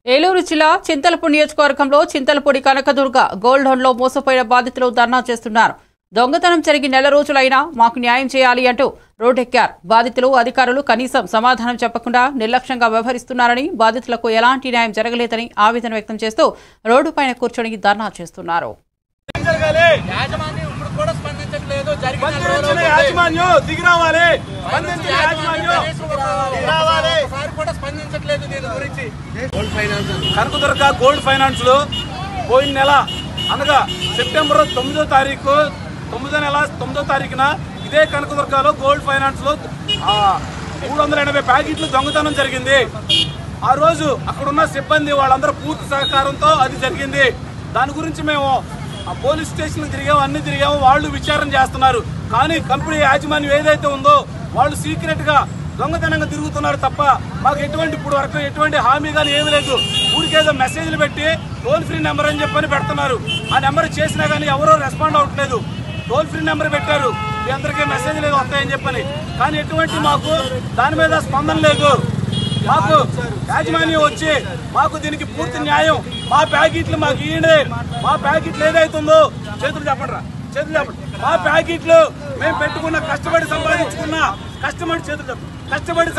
ఏలూరు జిల్లా చింతలపూడి నియోజకవర్గంలో Chintalapudi Kanakadurga gold loan లో మోసపోయిన బాధితులు ధర్నా చేస్తున్నారు. దొంగతనం జరిగి నెల రోజులైనా మాకు న్యాయం చేయాలి అంటూ రోడ్డెక్కారు. బాధితులు అధికారులు కనీసం సమాధానం చెప్పకుండా నిర్లక్ష్యంగా వ్యవహరిస్తున్నారని, బాధితులకు ఎలాంటి న్యాయం జరగలేదని ఆవేదన వ్యక్తం చేస్తూ రోడ్డుపైన కూర్చొని ధర్నా చేస్తున్నారు. కనకదుర్గ గోల్డ్ ఫైనాన్స్ లో పోయిన నెల అనగా సెప్టెంబర్ 9వ తారీఖు 9వ తారీఖున ఇదే కనకదుర్గలో గోల్డ్ ఫైనాన్స్ లో 380 ప్యాకెట్లు దొంగతనం జరిగింది. ఆ రోజు అక్కడున్న సిబ్బంది వాళ్ళందరూ పూర్తి సహకారంతో అది జరిగింది. దాని గురించి మేము పోలీస్ స్టేషన్కి తిరిగాము, అన్ని తిరిగాము. వాళ్ళు విచారణ చేస్తున్నారు. కానీ కంపెనీ యాజమాన్యం ఏదైతే ఉందో వాళ్ళు సీక్రెట్ గా దొంగతనంగా తిరుగుతున్నారు తప్ప మాకు ఇప్పుడు వరకు ఎటువంటి హామీ కానీ ఏమీ లేదు. ఊరికేదో మెసేజ్లు పెట్టి టోల్ ఫ్రీ నెంబర్ అని చెప్పని పెడుతున్నారు. ఆ నెంబర్ చేసినా కానీ ఎవరో రెస్పాండ్ అవ్వట్లేదు. టోల్ ఫ్రీ నెంబర్ పెట్టారు, మీ అందరికీ మెసేజ్లు ఏదో వస్తాయని చెప్పని, కానీ ఎటువంటి మాకు దాని మీద స్పందన లేదు. మాకు యాజమాన్యం వచ్చి మాకు దీనికి పూర్తి న్యాయం, మా ప్యాకెట్లు మాకు ఇయ్యండి. మా ప్యాకెట్లు ఏదైతుందో చేతులు చెప్పండి, మా ప్యాకెట్లు మేము పెట్టుకున్న కష్టపడి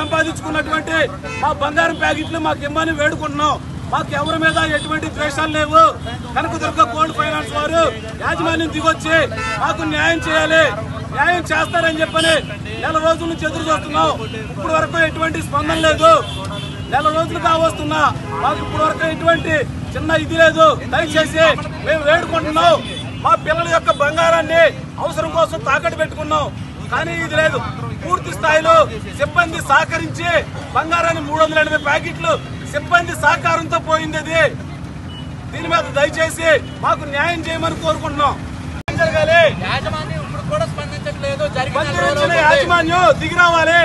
సంపాదించుకున్నటువంటి మా బంగారం ప్యాకెట్లు మాకు ఇమ్మని వేడుకుంటున్నాం. మాకు ఎవరి మీద ఎటువంటి ద్వేషాలు లేవు. కనకదుర్గ గోల్డ్ ఫైనాన్స్ వారు యాజమాన్యం దిగొచ్చి మాకు న్యాయం చేయాలి, న్యాయం చేస్తారని చెప్పని నెల రోజుల నుంచి ఎదురు చూస్తున్నాం. ఇప్పుడు వరకు ఎటువంటి స్పందన లేదు. నెల రోజులుగా వస్తున్నా మాకు ఇప్పుడు వరకు ఎటువంటి చిన్న ఇది లేదు. దయచేసి మేము వేడుకుంటున్నాం. మా పిల్లల యొక్క బంగారాన్ని అవసరం కోసం తాకట్టు పెట్టుకున్నాం, కానీ ఇది లేదు. పూర్తి స్థాయిలో సిబ్బంది సహకరించి బంగారాన్ని 380 ప్యాకెట్లు సిబ్బంది సహకారంతో పోయింది. దీని మీద దయచేసి మాకు న్యాయం చేయమని కోరుకుంటున్నాం. యాజమాన్యం దిగి రావాలి.